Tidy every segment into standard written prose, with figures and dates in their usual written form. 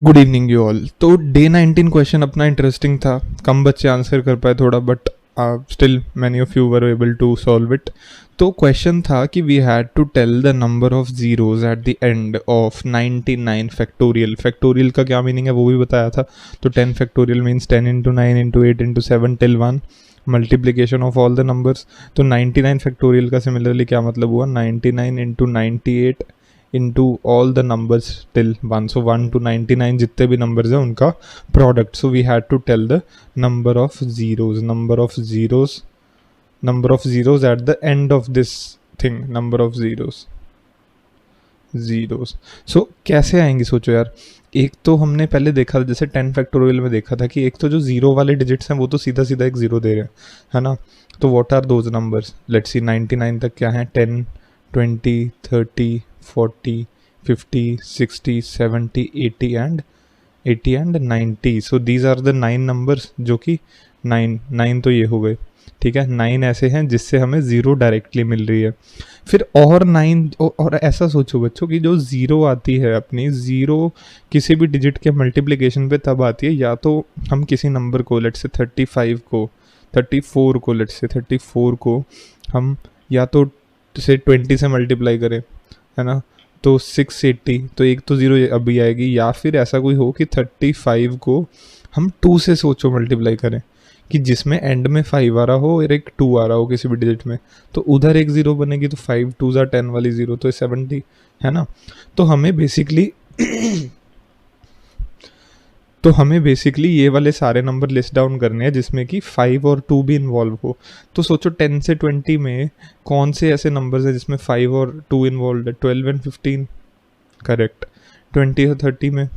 Good evening you all. तो day 19 question अपना interesting था, कम बच्चे आंसर कर पाए थोड़ा, but still many of you were able to solve it. तो क्वेश्चन था कि we had to tell the number of zeros at the end of 99 factorial. Factorial का क्या मीनिंग है वो भी बताया था। तो 10 factorial means 10 into 9 into 8 into 7 till 1, multiplication of all the numbers. तो 99 फैक्टोरियल का सिमिलरली क्या मतलब हुआ, 99 into 98 into all the numbers till 1। So 1 to 99 जितने भी नंबर्स हैं उनका product. So we had to tell the number of zeros, number of zeros at the end of this thing, number of zeros. So कैसे आएंगे सोचो यार। एक तो हमने पहले देखा था, जैसे 10 फैक्टोरियल में देखा था कि एक तो जो जीरो वाले डिजिट्स हैं वो तो सीधा सीधा एक जीरो दे रहे हैं, है ना। तो what are those numbers, let's see 99 तक क्या है, 10 20 30 40 50 60 70 80 and 90। So these are the 9 numbers, जो कि 9 तो ये हो गए, ठीक है। 9 ऐसे हैं जिससे हमें ज़ीरो डायरेक्टली मिल रही है। फिर और 9, और ऐसा सोचो बच्चों कि जो ज़ीरो आती है अपनी, ज़ीरो किसी भी डिजिट के मल्टीप्लिकेशन पे तब आती है या तो हम किसी नंबर को, लेट्स से 35 को, 34 को, लेट्स से 34 को हम या तो से 20 से मल्टीप्लाई करें, है ना। तो 680, तो एक तो ज़ीरो अभी आएगी, या फिर ऐसा कोई हो कि 35 को हम 2 से सोचो मल्टीप्लाई करें, कि जिसमें एंड में 5 आ रहा हो और एक 2 आ रहा हो किसी भी डिजिट में, तो उधर एक ज़ीरो बनेगी। तो 5 2 ज़ा 10 वाली ज़ीरो तो 70, है ना। तो हमें बेसिकली तो हमें बेसिकली ये वाले सारे नंबर लिस्ट डाउन करने हैं जिसमें कि 5 और 2 भी इन्वॉल्व हो। तो सोचो 10 से 20 में कौन से ऐसे नंबर्स हैं जिसमें 5 और 2 इन्वॉल्व है, 12 एंड 15, करेक्ट। 20 और 30 में,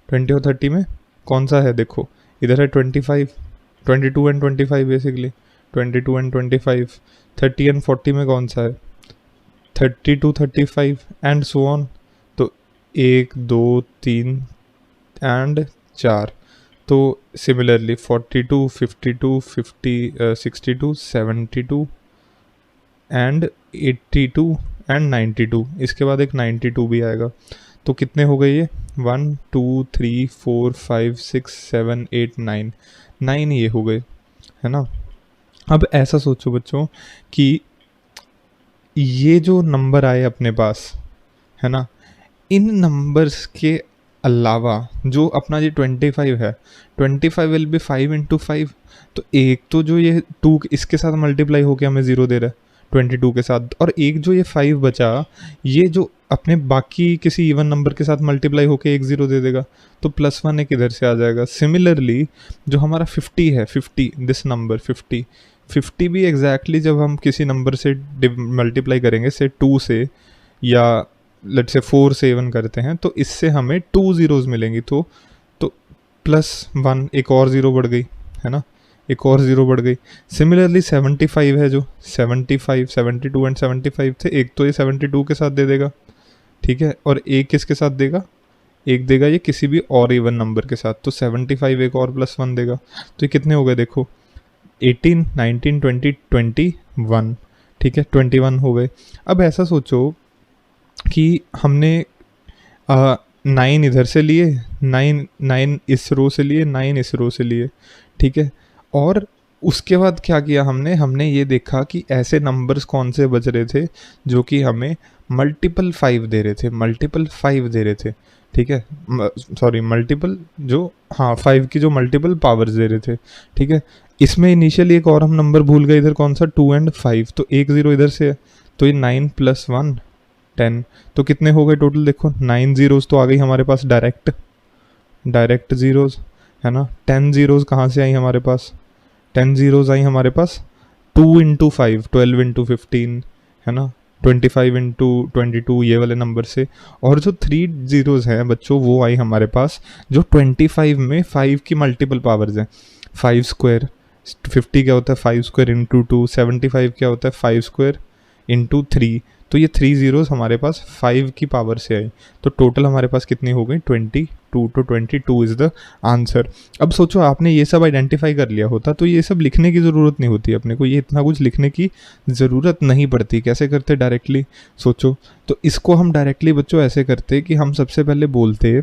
20 और 30 में कौन सा है, देखो इधर है 25, 22 एंड 25 बेसिकली, 22 एंड 25। 30 एंड 40 में कौन सा है, 30 टू 35 एंड सो ऑन। तो 1 2 3 एंड 4। तो सिमिलरली 42 52 50 62 72 एंड 82 एंड 92। इसके बाद एक 92 भी आएगा। तो कितने हो गए ये, 1 2 3 4 5 6 7 8 9, 9 ये हो गए, है ना। अब ऐसा सोचो बच्चों कि ये जो नंबर आए अपने पास, है ना, इन नंबर्स के अलावा जो अपना ये 25 है, 25 विल बी 5 इंटू 5। तो एक तो जो ये 2 इसके साथ मल्टीप्लाई होकर हमें ज़ीरो दे रहा है 22 के साथ, और एक जो ये 5 बचा, ये जो अपने बाकी किसी इवन नंबर के साथ मल्टीप्लाई होकर एक ज़ीरो दे देगा, तो +1 एक इधर से आ जाएगा। सिमिलरली जो हमारा 50 है, 50 दिस नंबर 50, 50 भी एग्जैक्टली जब हम किसी नंबर से मल्टीप्लाई करेंगे, से 2 से या लेट से 4 से इवन करते हैं, तो इससे हमें 2 ज़ीरोज़ मिलेंगी। तो +1 एक और ज़ीरो बढ़ गई, है ना, एक और ज़ीरो बढ़ गई। सिमिलरली 75 है, जो 75 72 एंड 75 थे, एक तो ये 72 के साथ दे देगा, ठीक है, और एक किसके साथ देगा, एक देगा ये किसी भी और इवन नंबर के साथ। तो 75 एक और +1 देगा। तो ये कितने हो गए देखो, 18 19 20 21, ठीक है, 21 हो गए। अब ऐसा सोचो कि हमने 9 इधर से लिए, 9 इस रो से लिए, 9 इस रो से लिए, ठीक है। और उसके बाद क्या किया हमने, हमने ये देखा कि ऐसे नंबर्स कौन से बच रहे थे जो कि हमें मल्टीपल 5 दे रहे थे, मल्टीपल 5 दे रहे थे, ठीक है, सॉरी मल्टीपल जो, हाँ 5 की जो मल्टीपल पावर्स दे रहे थे, ठीक है। इसमें इनिशियली एक और हम नंबर भूल गए इधर, कौन सा, 2 एंड 5, तो एक ज़ीरो इधर से है। तो ये 9 + 1 10, तो कितने हो गए टोटल, देखो 9 ज़ीरोज़ तो आ गई हमारे पास डायरेक्ट ज़ीरोज़, है ना। 10 ज़ीरोज़ कहाँ से आई हमारे पास, 10 ज़ीरोज़ आई हमारे पास 2 इंटू 5, 12 इंटू 15, है ना, 25 इंटू 22, ये वाले नंबर से। और जो 3 ज़ीरोज़ हैं बच्चों, वो आई हमारे पास जो 25 में 5 की मल्टीपल पावर्स हैं। 5 स्क्वायर, 50 क्या होता है 5 स्क्वायर इंटू 2, 75 क्या होता है 5 स्क्वायर इंटू 3। तो ये 3 ज़ीरोज़ हमारे पास 5 की पावर से आई। तो टोटल हमारे पास कितनी हो गई, 22। तो 22 इज़ द आंसर। अब सोचो आपने ये सब आइडेंटिफाई कर लिया होता तो ये सब लिखने की ज़रूरत नहीं होती अपने को, ये इतना कुछ लिखने की ज़रूरत नहीं पड़ती। कैसे करते डायरेक्टली, सोचो। तो इसको हम डायरेक्टली बच्चों ऐसे करते कि हम सबसे पहले बोलते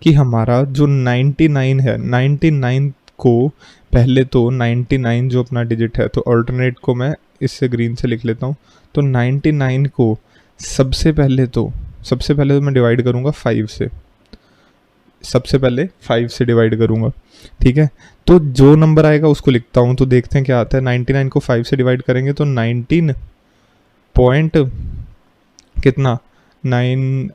कि हमारा जो 99 है, 99 को पहले तो 99 जो अपना डिजिट है, तो अल्टरनेट को मैं इससे ग्रीन से लिख लेता हूँ। तो 99 को सबसे पहले तो मैं डिवाइड करूँगा 5 से, सबसे पहले 5 से डिवाइड करूँगा, ठीक है। तो जो नंबर आएगा उसको लिखता हूँ, तो देखते हैं क्या आता है। 99 को 5 से डिवाइड करेंगे तो 19 पॉइंट कितना 9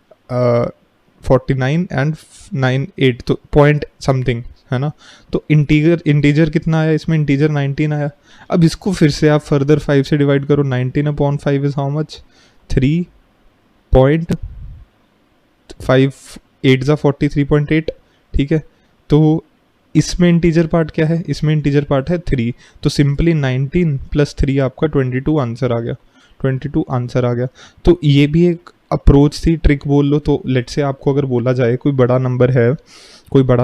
49 एंड 98, तो पॉइंट समथिंग है ना। तो इंटीजर कितना आया इसमें, इंटीजर 19 आया। अब इसको फिर से आप फर्दर 5 से डिवाइड करो। 19 अपॉन 5 इज हाउ मच, 3.5, 8 ज़ा 43.8, ठीक है। तो इसमें इंटीजर पार्ट क्या है, इसमें इंटीजर पार्ट है 3, तो सिंपली 19 प्लस 3 आपका 22 आंसर आ गया, 22 आंसर आ गया। तो ये भी एक अप्रोच थी, ट्रिक बोल लो। तो लेट से आपको अगर बोला जाए कोई बड़ा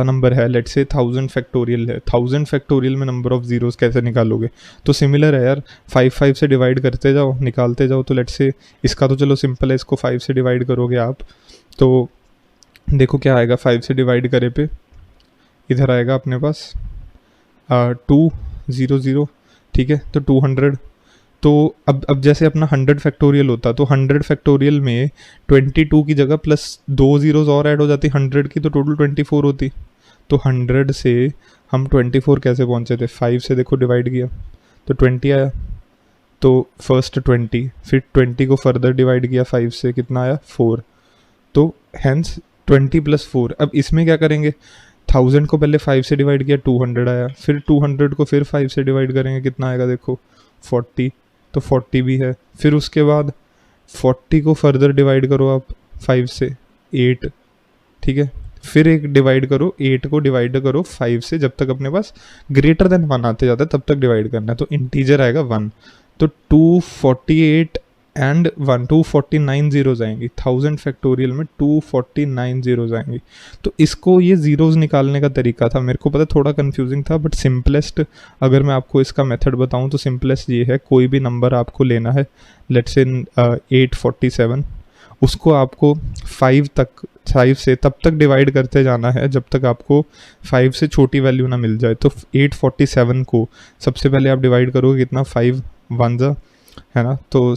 नंबर है, लेट से 1000 फैक्टोरियल है, 1000 फैक्टोरियल में नंबर ऑफ जीरोस कैसे निकालोगे। तो सिमिलर है यार, 5 से डिवाइड करते जाओ, निकालते जाओ। तो लेट से इसका तो चलो सिंपल है, इसको 5 से डिवाइड करोगे आप तो देखो क्या आएगा। 5 से डिवाइड करे पे इधर आएगा अपने पास 200, ठीक है। तो 200। तो अब जैसे अपना 100 फैक्टोरियल होता, तो 100 फैक्टोरियल में 22 की जगह प्लस 2 जीरोज और ऐड हो जाती 100 की, तो टोटल 24 होती। तो 100 से हम 24 कैसे पहुंचे थे, 5 से देखो डिवाइड किया तो 20 आया। तो फर्स्ट 20, फिर 20 को फर्दर डिवाइड किया 5 से, कितना आया 4। तो हैंस 20 प्लस 4। अब इसमें क्या करेंगे, 1000 को पहले 5 से डिवाइड किया 200 आया, फिर 200 को फिर 5 से डिवाइड करेंगे, कितना आएगा देखो 40। तो 40 भी है। फिर उसके बाद 40 को फर्दर डिवाइड करो आप 5 से, 8, ठीक है। फिर एक डिवाइड करो, 8 को डिवाइड करो 5 से, जब तक अपने पास ग्रेटर देन 1 आते जाता है तब तक डिवाइड करना है। तो इंटीजर आएगा 1। तो 248 एंड 1, 249 जीरोज आएंगी। 1000 फैक्टोरियल में 249 जीरोज आएंगी। तो इसको ये जीरोज निकालने का तरीका था, मेरे को पता थोड़ा कंफ्यूजिंग था, बट सिंपलेस्ट अगर मैं आपको इसका मेथड बताऊं तो सिंपलेस्ट ये है। कोई भी नंबर आपको लेना है, लेट्स से 847, उसको आपको 5 से तब तक डिवाइड करते जाना है जब तक आपको 5 से छोटी वैल्यू ना मिल जाए। तो 847 को सबसे पहले आप डिवाइड करोगे कितना, 5 1 ज़ा है ना। तो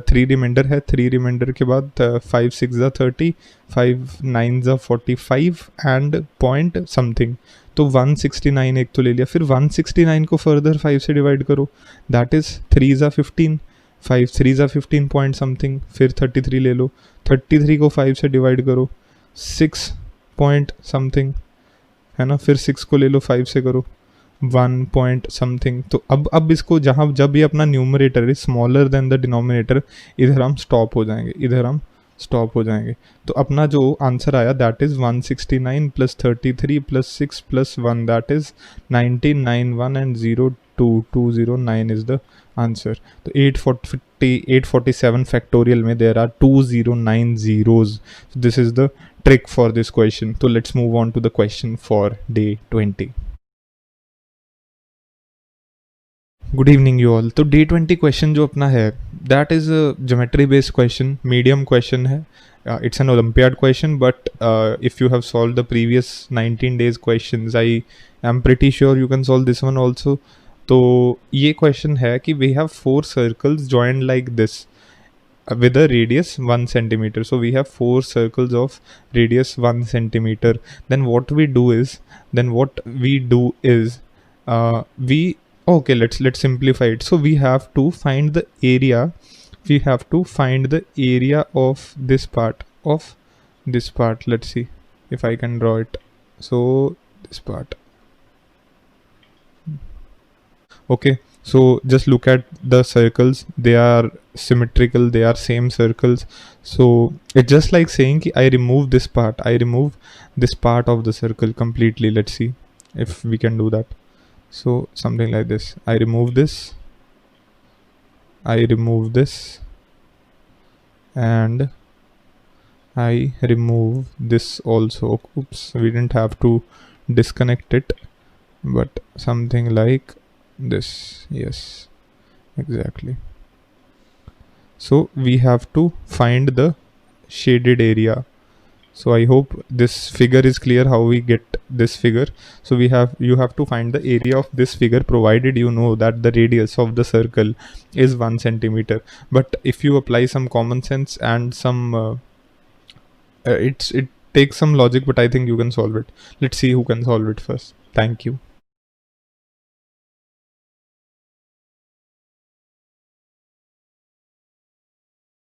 3 रिमाइंडर है, 3 रिमाइंडर के बाद 5 6 ज़ा 30, 5 9 ज़ा 45 एंड पॉइंट समथिंग। तो 169 एक तो ले लिया। फिर 169 को फर्दर 5 से डिवाइड करो, दैट इज़ 3 ज़ा 15, 5 3 ज़ा 15 पॉइंट समथिंग। फिर 33 ले लो, 33 को 5 से डिवाइड करो, 6 पॉइंट समथिंग है ना। फिर 6 को ले लो 5 से करो, 1 पॉइंट समथिंग। तो अब इसको जहाँ जब ये अपना numerator is smaller than the denominator, इधर हम स्टॉप हो जाएंगे। तो अपना जो आंसर आया that is 169 plus 33 plus 6 plus 1, that is 1991 and 02209 is the answer. तो 847 फैक्टोरियल में there are 209 zeros. This is the trick for this question. So let's move on to the question for day 20. Good evening you all. तो day 20 question जो अपना है that is geometry based question, medium question है। It's an olympiad question, but if you have solved the previous 19 days questions, I am pretty sure you can solve this one also. तो ये question है कि we have 4 circles joined like this with a radius 1 centimeter. So we have 4 circles of radius 1 centimeter. Then what we do is we okay, let's simplify it. So we have to find the area, of this part. Let's see if I can draw it. So this part, okay. So just look at the circles, they are symmetrical, they are same circles. So it's just like saying ki I remove this part of the circle completely. Let's see if we can do that. So something like this, I remove this, and I remove this also. Oops, we didn't have to disconnect it, but something like this. Yes, exactly. So we have to find the shaded area. So I hope this figure is clear how we get this figure. So you have to find the area of this figure, provided you know that the radius of the circle is 1 centimeter. But if you apply some common sense and some it takes some logic, but I think you can solve it. Let's see who can solve it first. Thank you.